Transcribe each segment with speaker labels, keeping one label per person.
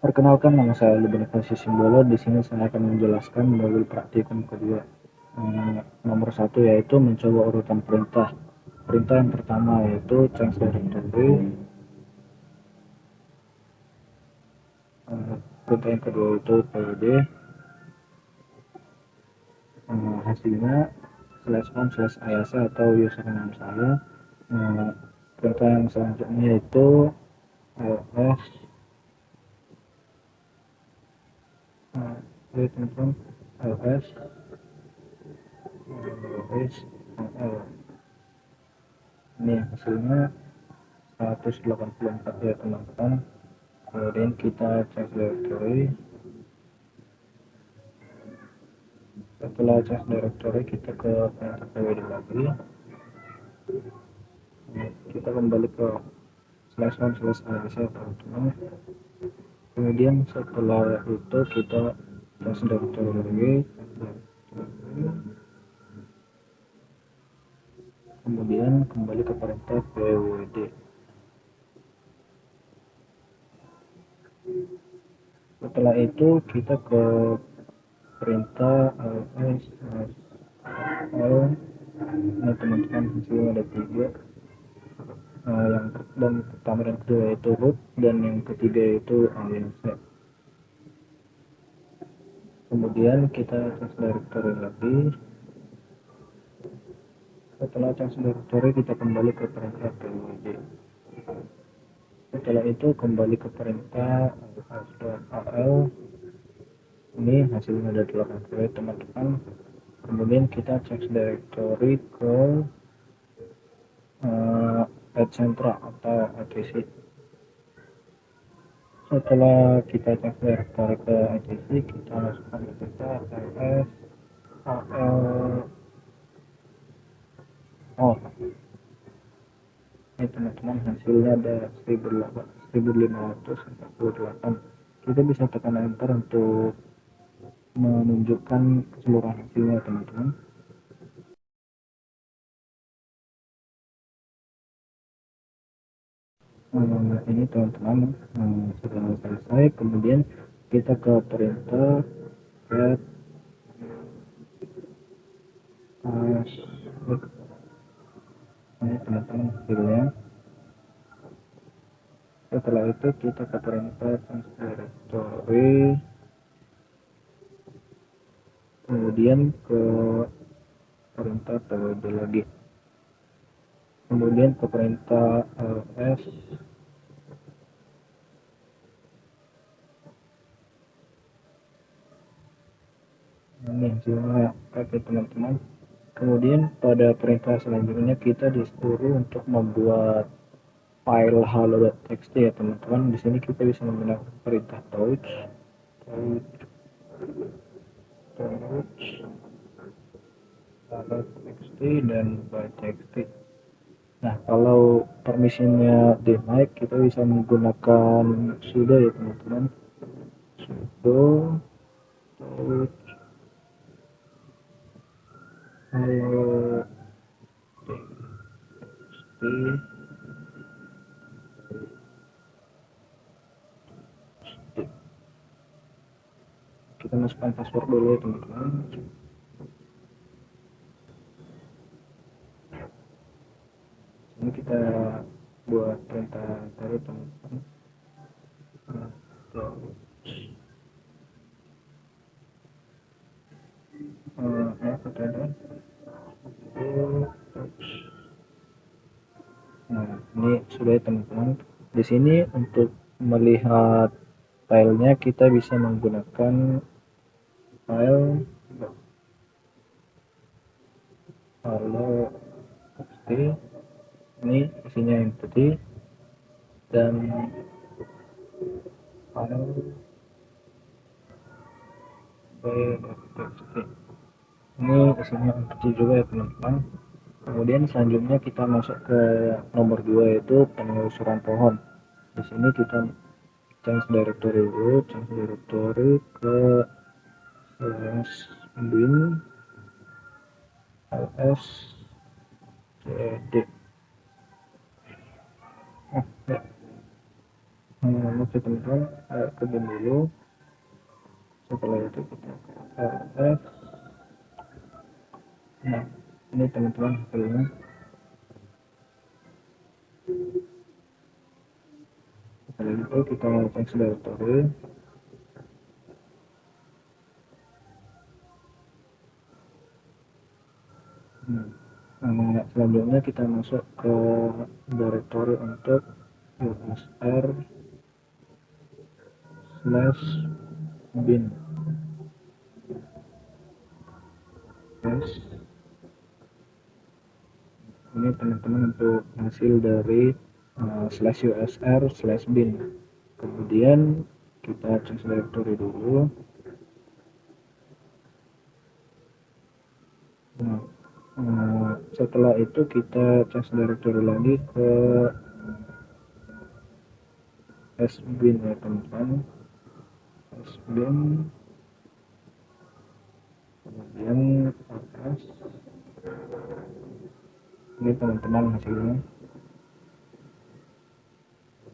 Speaker 1: Perkenalkan, nama saya Bonifasius Simbolo. Di sini saya akan menjelaskan modul praktikum kedua. Nomor satu yaitu mencoba urutan perintah. Perintah yang pertama yaitu change directory. Perintah yang kedua itu pd. Hasilnya /home/ayasa atau username saya. Perintah yang selanjutnya yaitu ls teman-teman, ls ini hasilnya 184 ya teman-teman. Kemudian kita cek directory. Setelah cek directory kita ke pwd lagi, kita kembali ke /home/ayasa teman-teman. Kemudian setelah itu kita cek directory lagi, kemudian kembali ke perintah pwd. Setelah itu kita ke perintah ls nah teman-teman, hasilnya ada 3. Yang pertama dan kedua yaitu root, dan yang ketiga yaitu alias. Kemudian kita change directory lagi. Setelah change directory kita kembali ke perintah pwd. Setelah itu kembali ke perintah al. Ini hasilnya ada 8 teman-teman. Kemudian kita change directory ke @central atau etc. Setelah kita cek directory ke etc, kita masukkan ke kita ls al. Ini teman-teman, hasilnya ada 1548. Kita bisa tekan enter untuk menunjukkan keseluruhan hasilnya teman-teman. Ini teman-teman sudah selesai. Kemudian kita ke perintah get ini teman-teman hasilnya. Setelah itu kita ke perintah change directory, kemudian ke perintah pwd lagi, kemudian ke perintah ls. Ini hasilnya oke teman-teman. Kemudian pada perintah selanjutnya kita disuruh untuk membuat file halo.txt ya teman-teman. Di sini kita bisa menggunakan perintah touch halo.txt dan by.txt. Nah, kalau permisinya dinaik, kita bisa menggunakan sudo ya teman-teman. Sudo touch halo txt. Kita masukkan password dulu ya teman-teman. Ini kita buat perintah tadi teman-teman. Nah, ini sudah ya teman-teman. Di sini untuk melihat filenya kita bisa menggunakan file halo.txt. Ini isinya yang putih, dan file by.txt ini isinya yang putih juga ya teman-teman. Kemudian selanjutnya kita masuk ke nomor 2 yaitu penelusuran pohon. Di sini kita change directory dulu, change directory ke /bin ls cd. Oke teman-teman, ke bin dulu. Setelah itu kita ke ls. Nah, ini teman-teman hasilnya. Setelah itu kita change directory. Selanjutnya kita masuk ke directory untuk usr slash bin. Yes. Ini teman-teman untuk hasil dari slash usr slash bin. Kemudian kita change directory dulu. Setelah itu kita change directory lagi ke sbin ya teman-teman, sbin, kemudian atas. Ini teman-teman hasilnya.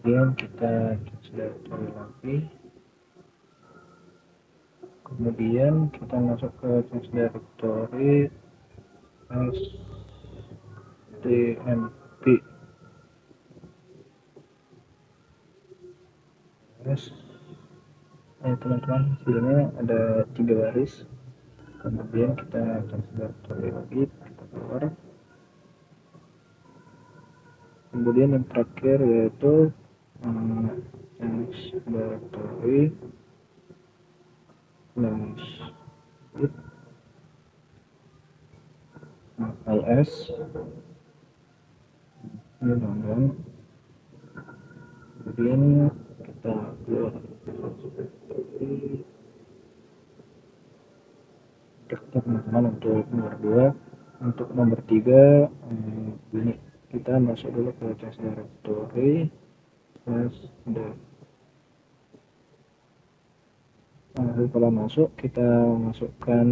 Speaker 1: Kemudian kita change directory lagi, kemudian kita masuk ke change directory stmp. Yes. Nah teman-teman, hasilnya ada 3 baris. Kemudian kita change directory lagi, kita keluar. Kemudian yang terakhir yaitu change directory slash git ls. Ini teman-teman, kemudian kita keluar teman-teman untuk nomor 2. Untuk nomor 3 ini kita masuk dulu ke change directory slash dev. Setelah masuk kita masukkan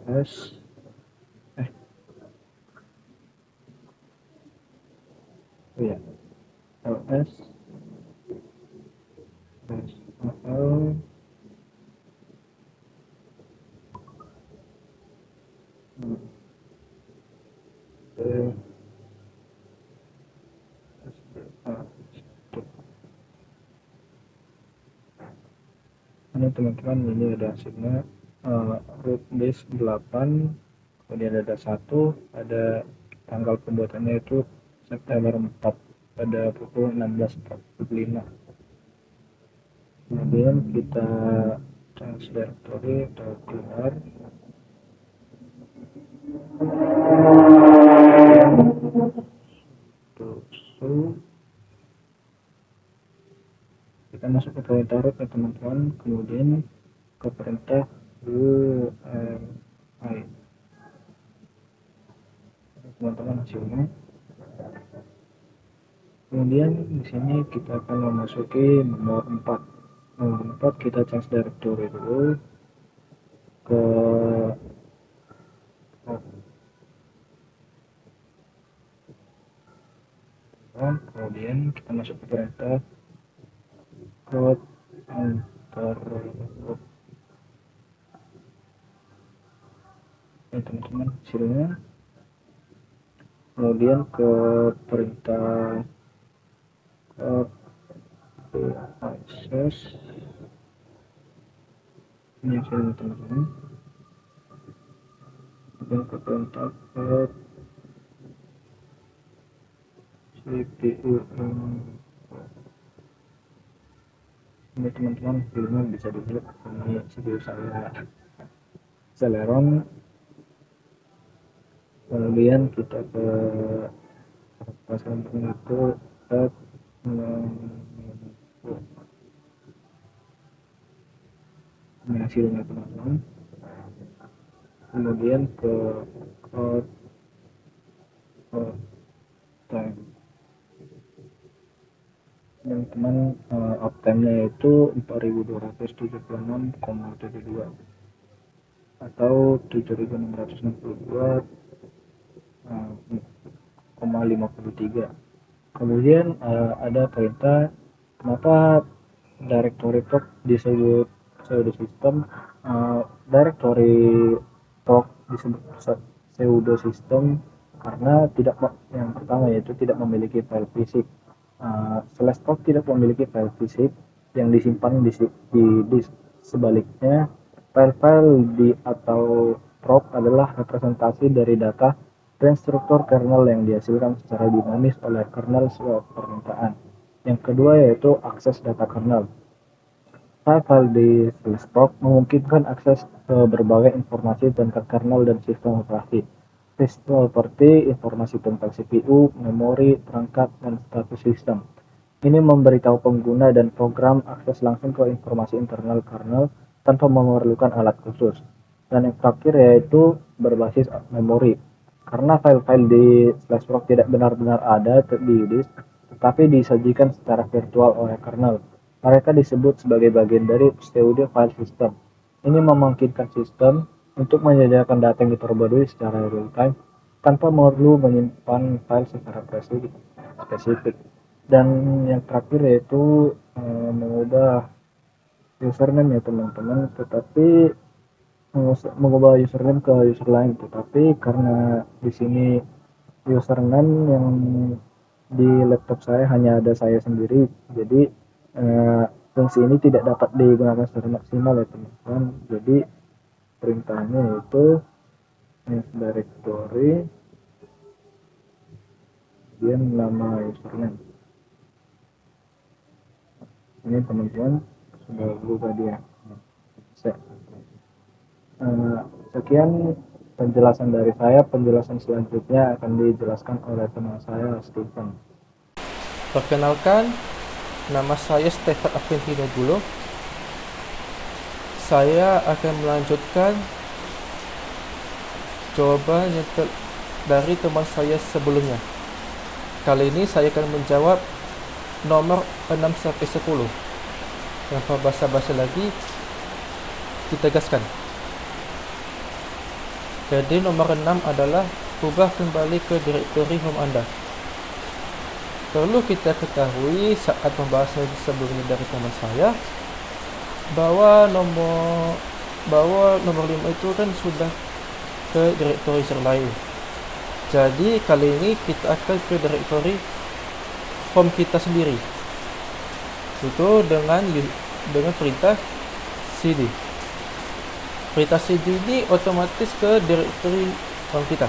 Speaker 1: ls ls ini teman-teman, ini ada hasilnya root base 8, kemudian ada 1, ada tanggal pembuatannya itu September 4 pada pukul 16.45. Kemudian kita change directory atau keluar. Kita masuk ke perintah root ya teman-teman, kemudian ke perintah UMI. Teman-teman hasilnya. Kemudian di sini kita akan memasuki nomor 4. Nomor 4 kita change directory dulu ke kemudian kita masuk ke perintah root enter root. Ini teman-teman hasilnya. Kemudian ke perintah access, ini hasilnya teman-teman. Kemudian ke perintah CPU. Ini teman-teman filmnya bisa dilihat, ini CPU saya Celeron. Kemudian kita ke pasang pengatur ini hasilnya teman-teman. Kemudian ke code time teman-teman, uptime-nya itu 4276,72 atau 7662,53. Kemudian ada perintah kenapa directory proc disebut pseudo system. Directory proc disebut pseudo system karena yang pertama yaitu tidak memiliki file fisik. Slash proc tidak memiliki file fisik yang disimpan di disk. Sebaliknya, file-file di atau proc adalah representasi dari data dan struktur kernel yang dihasilkan secara dinamis oleh kernel sebuah permintaan. Yang kedua yaitu akses data kernel. File-file di Flashproc memungkinkan akses ke berbagai informasi tentang kernel dan sistem operasi, seperti informasi tentang CPU, memori, perangkat, dan status sistem. Ini memberitahu pengguna dan program akses langsung ke informasi internal kernel tanpa memerlukan alat khusus. Dan yang terakhir yaitu berbasis memori. Karena file-file di Flashproc tidak benar-benar ada di disk, tetapi disajikan secara virtual oleh kernel. Mereka disebut sebagai bagian dari pseudo file system. Ini memungkinkan sistem untuk menyediakan data yang diperbarui secara real-time tanpa perlu menyimpan file secara spesifik. Dan yang terakhir yaitu mengubah username ya teman-teman, tetapi mengubah username ke user lain, tetapi karena di sini username yang di laptop saya hanya ada saya sendiri, jadi fungsi ini tidak dapat digunakan secara maksimal ya teman-teman. Jadi perintahnya yaitu directory kemudian nama username. Ini teman-teman sudah berubah dia. Sekian penjelasan dari saya. Penjelasan selanjutnya akan dijelaskan oleh teman saya, Stephen.
Speaker 2: Perkenalkan, nama saya Stefan Afenhinagulo. Saya akan melanjutkan jawaban yang dari teman saya sebelumnya. Kali ini saya akan menjawab nomor 6-10. Tanpa basa-basi lagi, kita gaskan. Jadi nomor 6 adalah ubah kembali ke direktori home Anda. Perlu kita ketahui saat pembahasan sebelumnya dari teman saya bahwa nomor 5 itu kan sudah ke direktori user lain. Jadi kali ini kita akan ke direktori home kita sendiri. Itu dengan perintah cd. Perintah cd ini otomatis ke direktori home kita.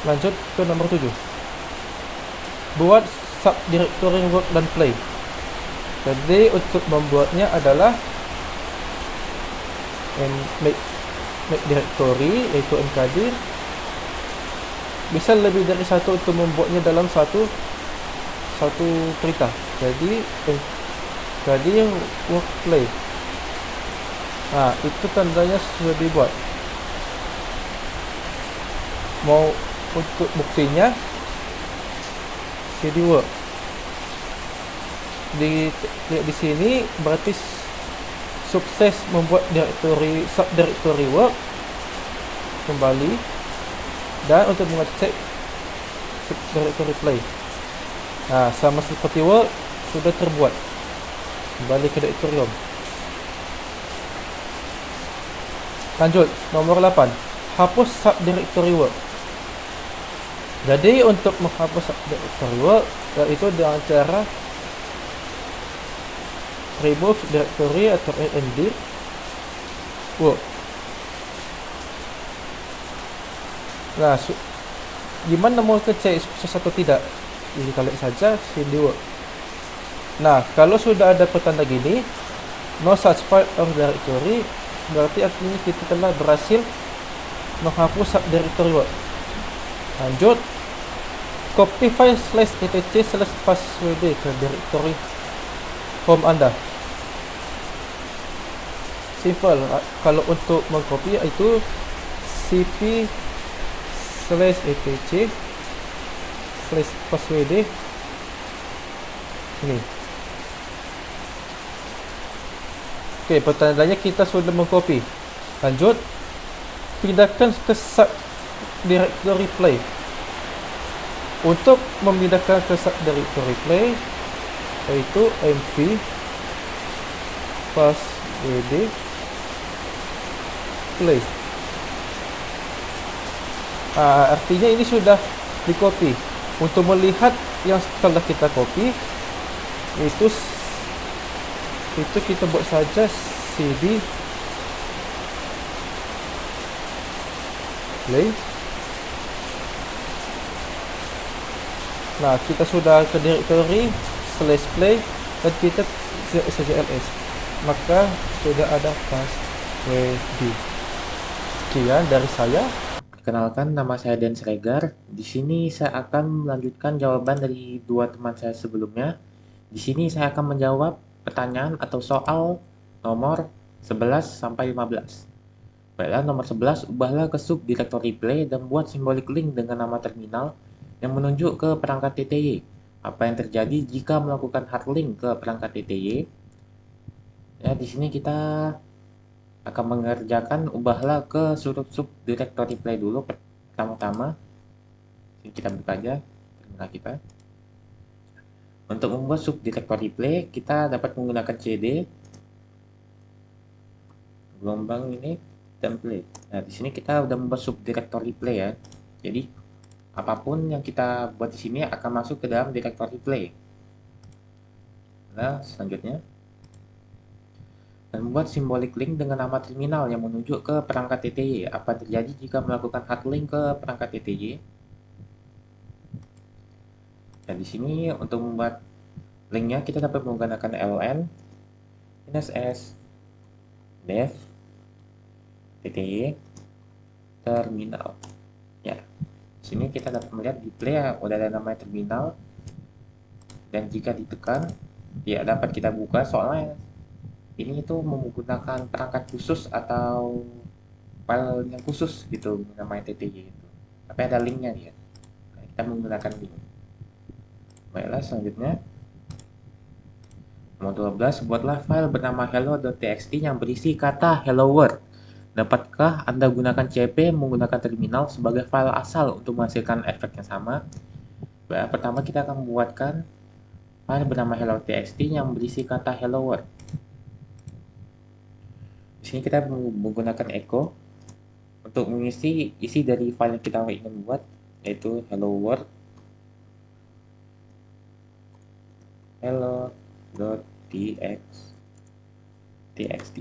Speaker 2: Lanjut ke nomor 7. Buat subdirectory work dan play. Jadi untuk membuatnya adalah make directory yaitu mkdir. Bisa lebih dari satu untuk membuatnya dalam satu perintah. Jadi work play. Itu tandanya sudah dibuat. Mau untuk buktinya cd work. Lihat di sini berarti sukses membuat subdirectory work kembali, dan untuk mengecek subdirectory play. Sama seperti work sudah terbuat. Kembali ke directory home. Lanjut nomor 8, hapus subdirectory work. Jadi untuk menghapus subdirectory work yaitu dengan cara remove directory atau md work. Gimana mau ngecek sukses atau tidak? Ini klik saja cd work. Kalau sudah ada petanda gini, no such file of directory, berarti artinya kita telah berhasil menghapus subdirectory work. Lanjut, copy file /etc/passwd ke directory home Anda. Simple. Kalau untuk mengcopy itu cp/etc/passwd ini. Oke, pertandanya kita sudah mengcopy. Lanjut, pindahkan ke subdirectory play. Untuk memindahkan ke subdirectory play, yaitu mv passwd play. Artinya ini sudah di copy. Untuk melihat yang telah kita copy, itu kita buat saja cd play. Nah, kita sudah ke directory /play dan kita saja ls, maka sudah ada passwd. Sekian dari saya.
Speaker 3: Perkenalkan, nama saya Dan Sregar. Di sini saya akan melanjutkan jawaban dari dua teman saya sebelumnya. Di sini saya akan menjawab pertanyaan atau soal nomor 11 sampai 15. Baiklah, nomor 11, ubahlah ke subdirectory play dan buat simbolik link dengan nama terminal yang menunjuk ke perangkat TTY. Apa yang terjadi jika melakukan hard link ke perangkat TTY? Ya, di sini kita akan mengerjakan ubahlah ke subdirectory play dulu pertama-tama. Kita buka aja terminal kita. Untuk membuat subdirectory play, kita dapat menggunakan cd gelombang ini template. Nah, di sini kita udah membuat subdirectory play ya. Jadi apapun yang kita buat di sini akan masuk ke dalam directory play. Nah, selanjutnya dan membuat simbolik link dengan nama terminal yang menunjuk ke perangkat TTY. Apa terjadi jika melakukan hard link ke perangkat TTY? Nah, di sini untuk membuat linknya kita dapat menggunakan ln -s dev TTY terminal. Ya, di sini kita dapat melihat di play udah ada namanya terminal, dan jika ditekan ya dapat kita buka. Soalnya ini itu menggunakan perangkat khusus atau file yang khusus gitu namanya TTY itu, tapi ada linknya ya. Kita menggunakan link. Baiklah, selanjutnya nomor 12, buatlah file bernama hello.txt yang berisi kata hello world. Dapatkah Anda gunakan cp menggunakan terminal sebagai file asal untuk menghasilkan efek yang sama? Baik, pertama kita akan membuatkan file bernama hello.txt yang berisi kata hello world. Di sini kita menggunakan echo untuk mengisi isi dari file yang kita ingin buat, yaitu hello world hello.txt.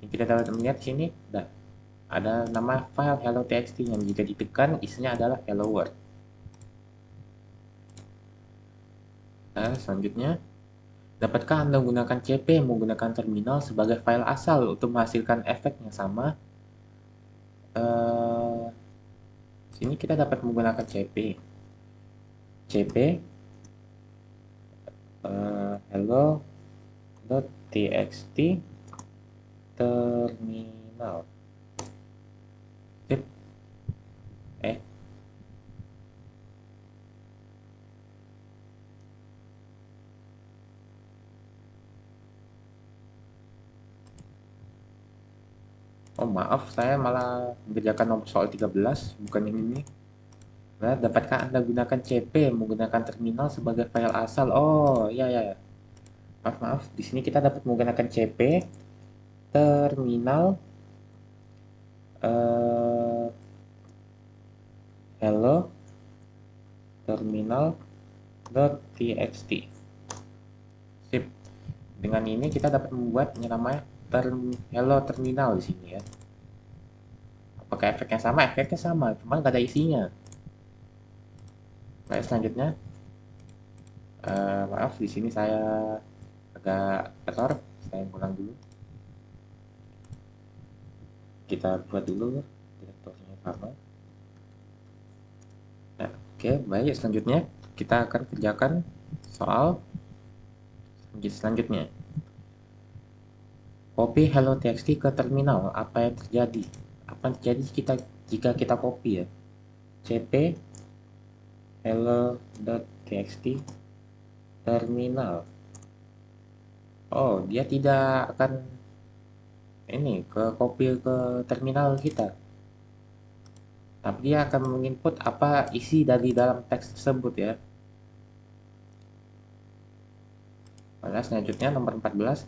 Speaker 3: Kita dapat melihat di sini ada nama file hello.txt yang jika ditekan isinya adalah hello world. Nah, selanjutnya, dapatkah Anda menggunakan cp menggunakan terminal sebagai file asal untuk menghasilkan efek yang sama? Sini kita dapat menggunakan cp hello.txt terminal. Oh maaf, saya malah mengerjakan nomor soal 13, bukan ini. Nah, dapatkah Anda gunakan cp menggunakan terminal sebagai file asal? Oh, ya. Maaf. Di sini kita dapat menggunakan cp terminal hello terminal.txt. Sip. Dengan ini kita dapat membuat yang namanya hello terminal di sini ya. Apakah efeknya sama? Efeknya sama, cuma nggak ada isinya. Baik, selanjutnya, maaf di sini saya agak error, saya ulang dulu. Kita buat dulu direktornya sama. Nah, oke, baik. Selanjutnya kita akan kerjakan soal selanjutnya. Copy hello.txt ke terminal. Apa yang terjadi? Apa yang terjadi jika kita copy ya? cp hello.txt terminal. Oh, dia tidak akan ini ke copy ke terminal kita. tapi dia akan menginput apa isi dari dalam teks tersebut ya. Pada selanjutnya nomor 14,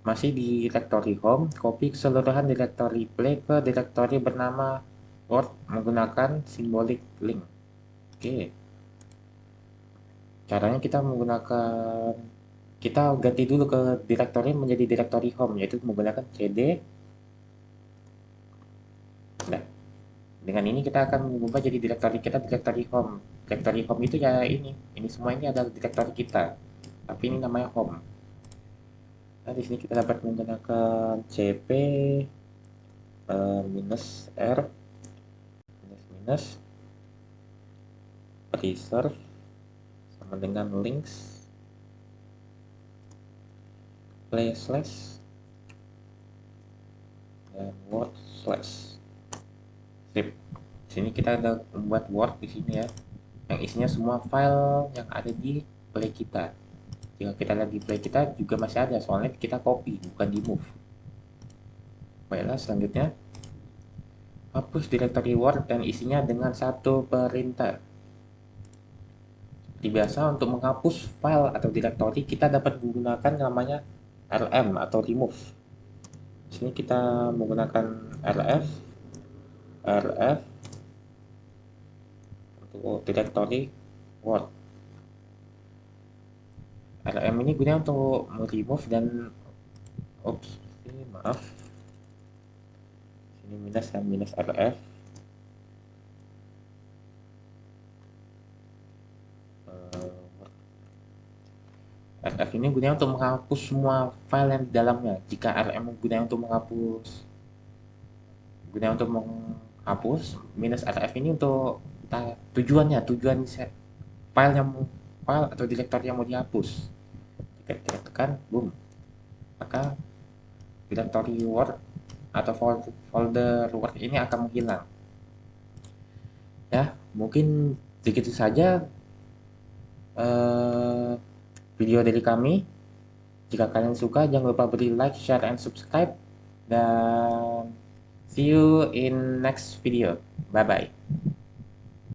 Speaker 3: masih di directory home, copy keseluruhan directory play ke directory bernama Word menggunakan symbolic link. Oke. Caranya kita ganti dulu ke directory menjadi directory home, yaitu menggunakan cd. Nah, dengan ini kita akan mengubah jadi directory kita directory home. Directory home itu ya ini semua ini adalah directory kita, tapi ini namanya home. Nah, di sini kita dapat menggunakan cp minus r minus preserve sama dengan links play slash dan word slash. Sip. Di sini kita ada membuat word di sini ya, yang isinya semua file yang ada di play kita. Jika kita lihat di play kita juga masih ada, soalnya kita copy bukan di move. Baiklah, selanjutnya hapus directory word dan isinya dengan satu perintah. Seperti biasa, untuk menghapus file atau directory kita dapat menggunakan namanya rm atau remove. Di sini kita menggunakan rf untuk directory word. rm ini gunanya untuk remove dan maaf, sini minus rf. rf ini gunanya untuk menghapus semua file yang di dalamnya. Jika rm gunanya untuk menghapus, minus rf ini untuk tujuan file atau directory yang mau dihapus. Jika kita tekan boom, maka directory word atau folder word ini akan menghilang. Ya, mungkin begitu saja video dari kami. Jika kalian suka, jangan lupa beri like, share, and subscribe. Dan see you in next video. Bye bye.